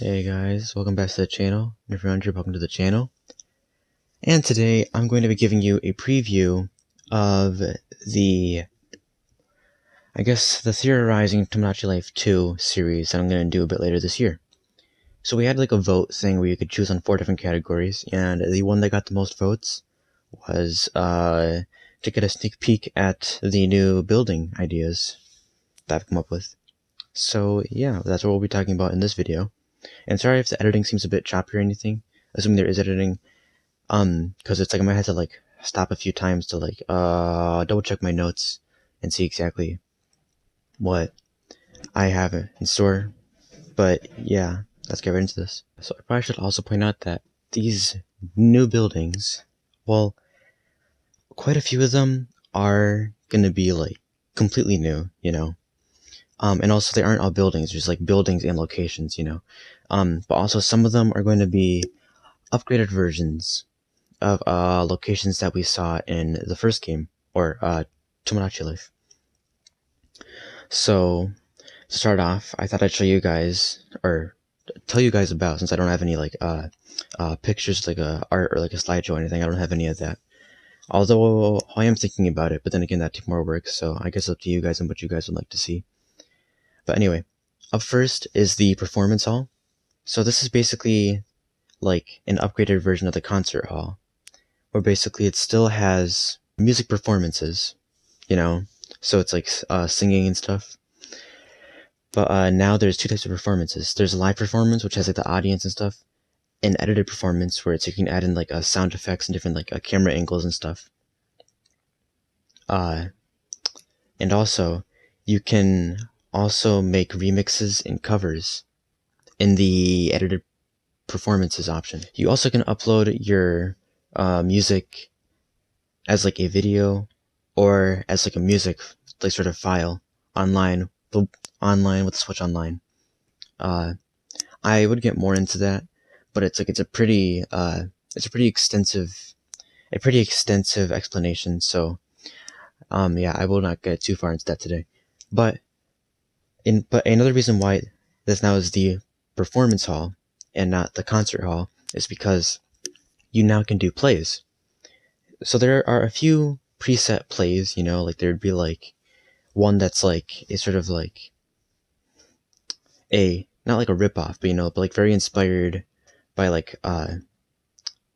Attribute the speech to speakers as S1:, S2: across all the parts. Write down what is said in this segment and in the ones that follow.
S1: Hey guys, welcome back to the channel. If you're new, welcome to the channel. And today I'm going to be giving you a preview of the Theorizing Tomodachi Life 2 series that I'm going to do a bit later this year. So we had like a vote thing where you could choose on 4 different categories, and the one that got the most votes was to get a sneak peek at the new building ideas that I've come up with. So yeah, that's what we'll be talking about in this video. And sorry if the editing seems a bit choppy or anything, assuming there is editing, because it's like I might have to like stop a few times to like double check my notes and see exactly what I have in store. But yeah, let's get right into this. So I probably should also point out that these new buildings, well, quite a few of them are gonna be like completely new, you know. And also they aren't all buildings, there's like buildings and locations, you know. But also some of them are going to be upgraded versions of locations that we saw in the first game, or Tomodachi Life. So to start off, I thought I'd show you guys, or tell you guys about, since I don't have any like pictures, like art or like a slideshow or anything. I don't have any of that. Although I am thinking about it, but then again, that takes more work. So I guess it's up to you guys and what you guys would like to see. But anyway, up first is the performance hall. So this is basically like an upgraded version of the concert hall, where basically it still has music performances, you know, so it's like singing and stuff. But now there's two types of performances. There's a live performance, which has like the audience and stuff, and edited performance, where it's you can add in like sound effects and different like camera angles and stuff. And also, you can also make remixes and covers in the edited performances option. You also can upload your music as like a video or as like a music like sort of file online with Switch Online. I would get more into that, but it's a pretty extensive explanation. So yeah, I will not get too far into that today. But another reason why this now is the performance hall and not the concert hall is because you now can do plays. So there are a few preset plays, you know, like there'd be like one that's like a sort of like not like a ripoff, but you know, but like very inspired by like the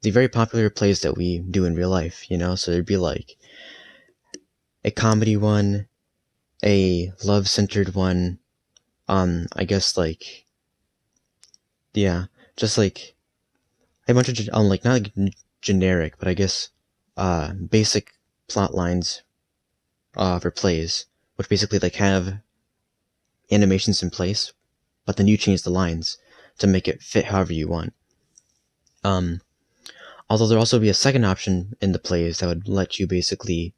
S1: very popular plays that we do in real life, you know. So there'd be like a comedy one, a love centered one, I guess like yeah, just like a bunch of like not like generic, but I guess basic plot lines for plays, which basically like have animations in place, but then you change the lines to make it fit however you want. Although there'll also be a second option in the plays that would let you basically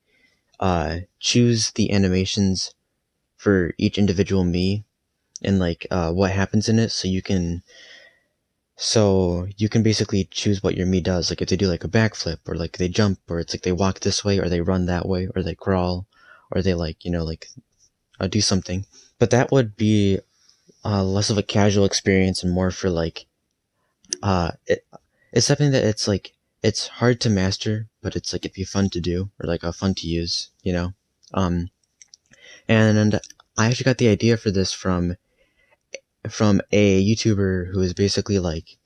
S1: choose the animations for each individual Mii and like what happens in it, so you can basically choose what your Mii does, like if they do like a backflip, or like they jump, or it's like they walk this way, or they run that way, or they crawl, or they like, you know, like do something. But that would be less of a casual experience and more for like it's something that it's like it's hard to master, but it's like it'd be fun to do, or like fun to use, you know. And I actually got the idea for this from a YouTuber who is basically like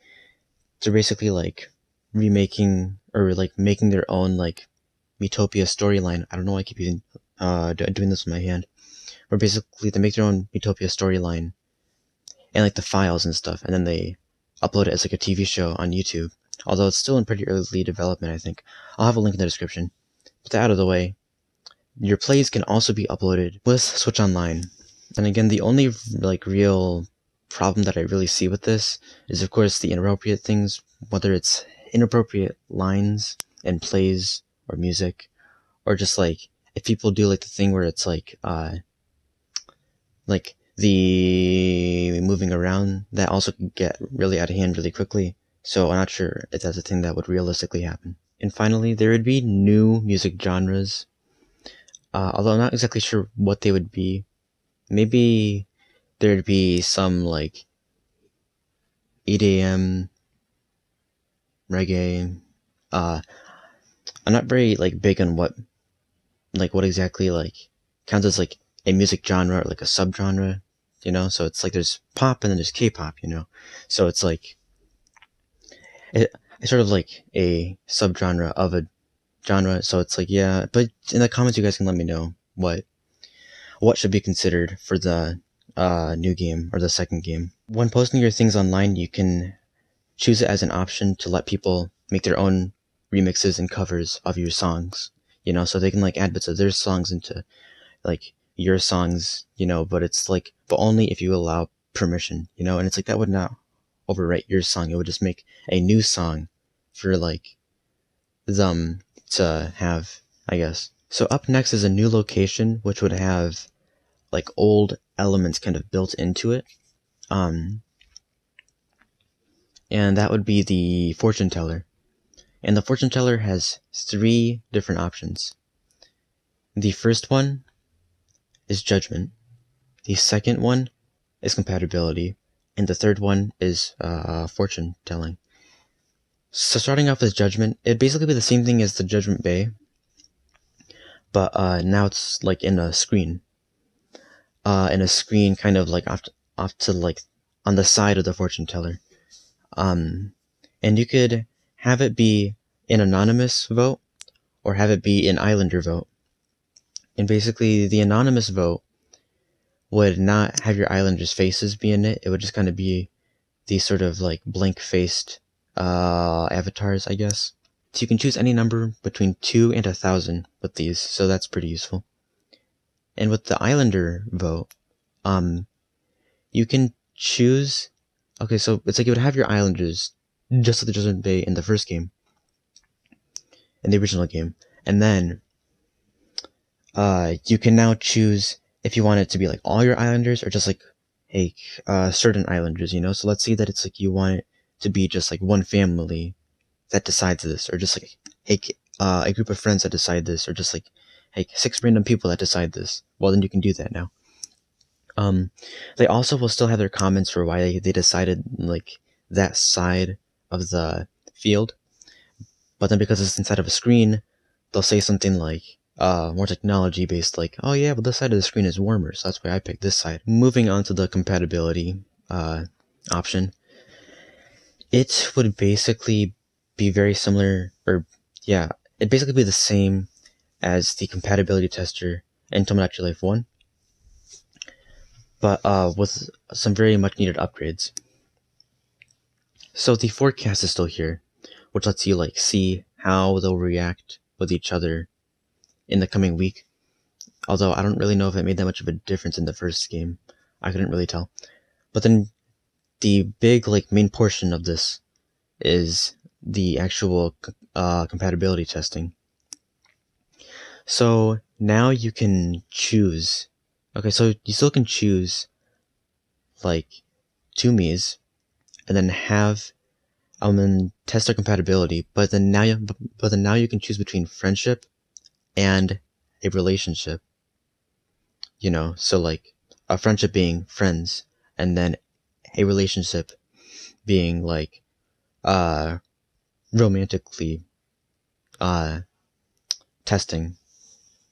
S1: remaking or like making their own like Miitopia storyline. I don't know why I keep using doing this with my hand. Where basically they make their own Miitopia storyline and like the files and stuff, and then they upload it as like a TV show on YouTube. Although it's still in pretty early development, I think. I'll have a link in the description. With that out of the way, your plays can also be uploaded with Switch Online. And again, the only like real problem that I really see with this is, of course, the inappropriate things, whether it's inappropriate lines and plays or music, or just like if people do like the thing where it's like the moving around, that also can get really out of hand really quickly. So I'm not sure if that's a thing that would realistically happen. And finally, there would be new music genres, although I'm not exactly sure what they would be. Maybe there'd be some like EDM, reggae. I'm not very like big on what exactly like counts as like a music genre or like a subgenre, so it's like there's pop and then there's K-pop, so it's like it's sort of like a subgenre of a genre, so it's like, yeah, but in the comments you guys can let me know what should be considered for the new game or the second game. When posting your things online, you can choose it as an option to let people make their own remixes and covers of your songs, so they can like add bits of their songs into like your songs, but only if you allow permission, and it's like that would not overwrite your song. It would just make a new song for like them to have, I guess. So up next is a new location, which would have like old elements kind of built into it. And that would be the fortune teller. And the fortune teller has 3 different options. The first one is judgment. The second one is compatibility. And the third one is fortune telling. So starting off with judgment, it'd basically be the same thing as the judgment bay, but now it's like in a screen. Kind of like off to like on the side of the fortune teller. And you could have it be an anonymous vote or have it be an islander vote. And basically the anonymous vote would not have your islanders' faces be in it. It would just kind of be these sort of like blank-faced avatars, I guess. So you can choose any number between 2 and 1,000 with these, so that's pretty useful. And with the islander vote, you can choose. Okay, so it's like you would have your islanders just like the Judgment Bay in the first game, in the original game, and then you can now choose if you want it to be like all your islanders or just like certain islanders, So let's say that it's like you want it to be just like one family that decides this, or just like a group of friends that decide this, or just like 6 random people that decide this. Well, then you can do that now. They also will still have their comments for why they decided like that side of the field, but then because it's inside of a screen, they'll say something like more technology based, like, oh yeah, well this side of the screen is warmer, so that's why I picked this side. Moving on to the compatibility option, it would basically be very similar, it'd basically be the same as the compatibility tester in Tomodachi Life 1, but with some very much needed upgrades. So the forecast is still here, which lets you like see how they'll react with each other in the coming week. Although I don't really know if it made that much of a difference in the first game. I couldn't really tell. But then the big like main portion of this is the actual compatibility testing. So now you can choose. Okay, so you still can choose like 2 Miis and then have and test their compatibility, but then now you can choose between friendship and a relationship. So like a friendship being friends, and then a relationship being like romantically testing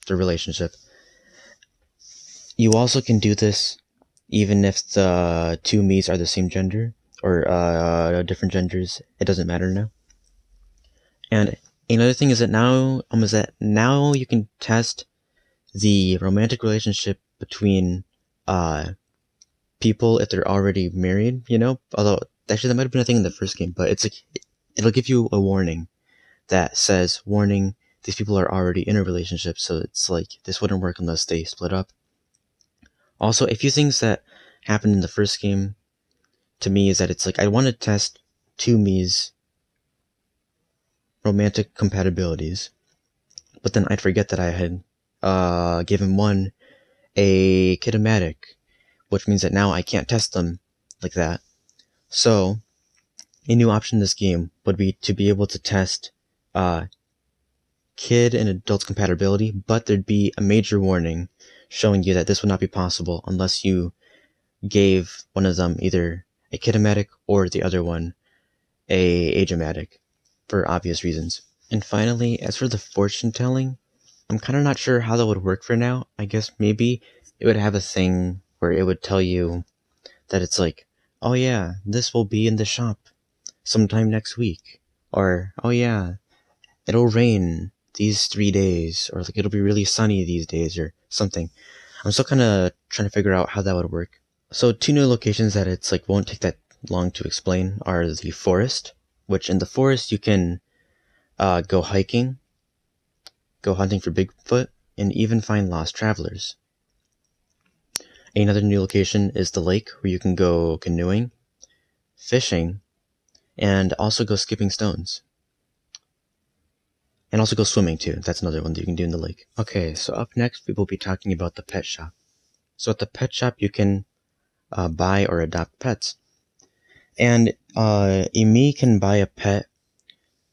S1: the relationship. You also can do this even if the 2 Miis are the same gender or different genders. It doesn't matter now. And another thing is that now you can test the romantic relationship between people if they're already married, although actually that might have been a thing in the first game, but it's like it'll give you a warning that says, warning, these people are already in a relationship, so it's like this wouldn't work unless they split up. Also, a few things that happened in the first game to me is that it's like I want to test 2 Mii's romantic compatibilities, but then I'd forget that I had given one a kidomatic, which means that now I can't test them like that. So a new option in this game would be to be able to test kid and adult compatibility, but there'd be a major warning showing you that this would not be possible unless you gave one of them either a kidomatic, or the other one, a ageomatic, for obvious reasons. And finally, as for the fortune telling, I'm kind of not sure how that would work for now. I guess maybe it would have a thing where it would tell you that it's like, oh yeah, this will be in the shop sometime next week. Or, oh yeah, it'll rain these 3 days. Or like it'll be really sunny these days or something. I'm still kind of trying to figure out how that would work. So 2 new locations that it's like won't take that long to explain are the forest, which in the forest you can go hiking, go hunting for Bigfoot, and even find lost travelers. Another new location is the lake, where you can go canoeing, fishing, and also go skipping stones. And also go swimming too. That's another one that you can do in the lake. Okay, so up next we will be talking about the pet shop. So at the pet shop you can buy or adopt pets. And me can buy a pet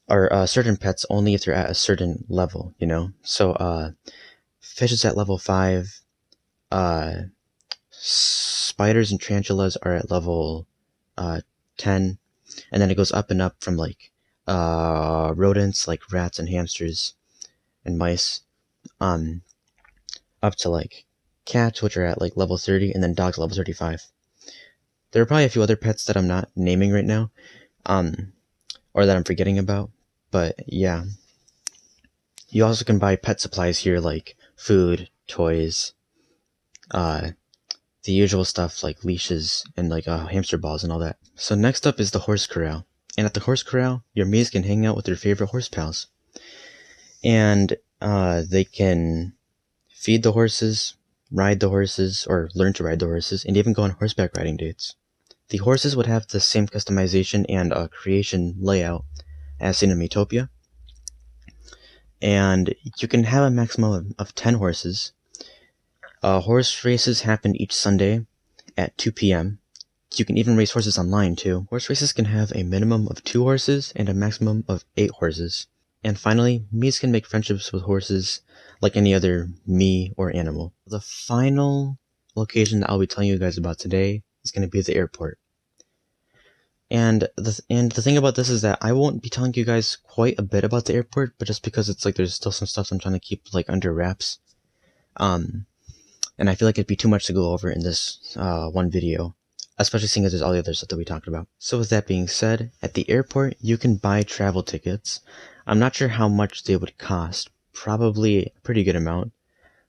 S1: or certain pets only if they're at a certain level, you know? So fish is at level 5, spiders and tarantulas are at level 10, and then it goes up and up from like rodents like rats and hamsters and mice up to like cats, which are at like level 30, and then dogs level 35. There are probably a few other pets that I'm not naming right now, or that I'm forgetting about, but yeah. You also can buy pet supplies here like food, toys, the usual stuff like leashes and like hamster balls and all that. So next up is the horse corral. And at the horse corral, your Miis can hang out with their favorite horse pals. And they can feed the horses, ride the horses, or learn to ride the horses, and even go on horseback riding dates. The horses would have the same customization and creation layout as in a Miitopia. And you can have a maximum of 10 horses. Horse races happen each Sunday at 2 p.m. You can even race horses online too. Horse races can have a minimum of 2 horses and a maximum of 8 horses. And finally, Miis can make friendships with horses like any other Mii or animal. The final location that I'll be telling you guys about today is going to be the airport. And the thing about this is that I won't be telling you guys quite a bit about the airport, but just because it's like there's still some stuff I'm trying to keep like under wraps. And I feel like it'd be too much to go over in this one video, especially seeing as there's all the other stuff that we talked about. So with that being said, at the airport you can buy travel tickets. I'm not sure how much they would cost. Probably a pretty good amount,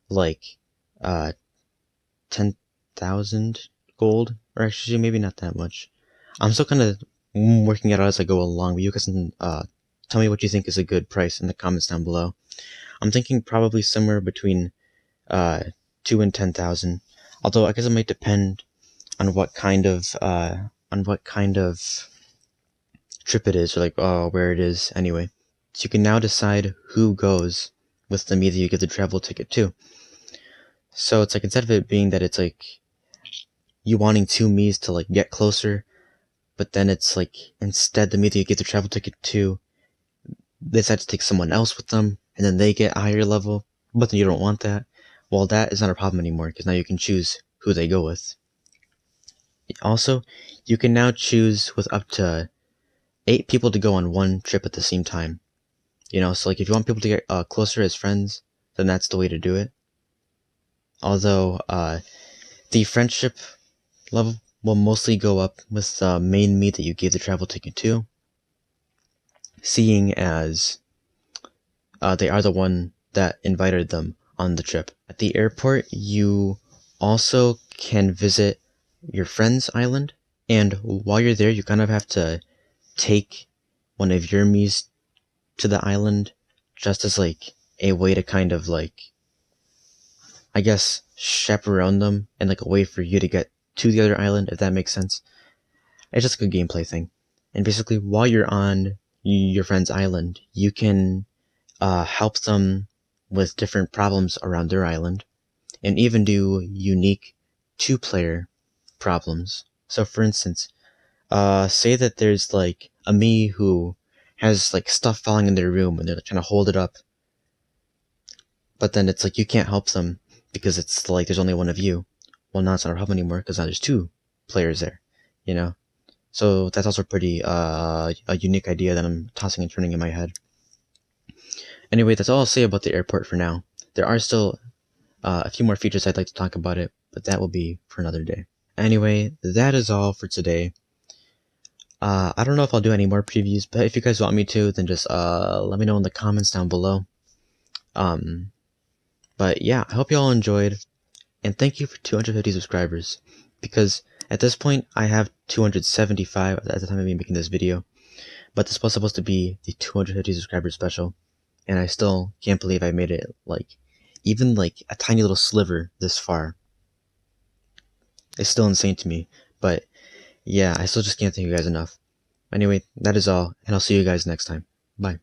S1: like 10,000 gold, or actually maybe not that much. I'm still kind of working it out as I go along, but you guys can tell me what you think is a good price in the comments down below. I'm thinking probably somewhere between 2 and 10,000. Although I guess it might depend on what kind of trip it is, or like where it is anyway. So you can now decide who goes with the Mii that you get the travel ticket to. So it's like, instead of it being that it's like you wanting 2 Miis to like get closer, but then it's like instead the Mii that you get the travel ticket to, they decide to take someone else with them, and then they get a higher level, but then you don't want that. Well, that is not a problem anymore, because now you can choose who they go with. Also, you can now choose with up to 8 people to go on one trip at the same time. You know, so like if you want people to get closer as friends, then that's the way to do it. Although the friendship level will mostly go up with the main Mii that you gave the travel ticket to, seeing as they are the one that invited them on the trip. At the airport, you also can visit your friend's island, and while you're there, you kind of have to take one of your Miis to the island, just as like a way to kind of like, I guess, chaperone them, and like a way for you to get to the other island, if that makes sense. It's just a good gameplay thing. And basically, while you're on your friend's island, you can help them with different problems around their island, and even do unique 2-player problems. So for instance, say that there's like a Mii who has like stuff falling in their room, and they're like, trying to hold it up, but then it's like you can't help them because it's like there's only one of you. Well, now it's not a problem anymore, because now there's 2 players there, you know? So that's also pretty a unique idea that I'm tossing and turning in my head. Anyway, that's all I'll say about the airport for now. There are still a few more features I'd like to talk about it, but that will be for another day. Anyway, that is all for today. I don't know if I'll do any more previews, but if you guys want me to, then just let me know in the comments down below. But yeah, I hope you all enjoyed, and thank you for 250 subscribers, because at this point I have 275 at the time of me making this video, but this was supposed to be the 250 subscriber special, and I still can't believe I made it, like, even like a tiny little sliver this far. It's still insane to me, but yeah, I still just can't thank you guys enough. Anyway, that is all, and I'll see you guys next time. Bye.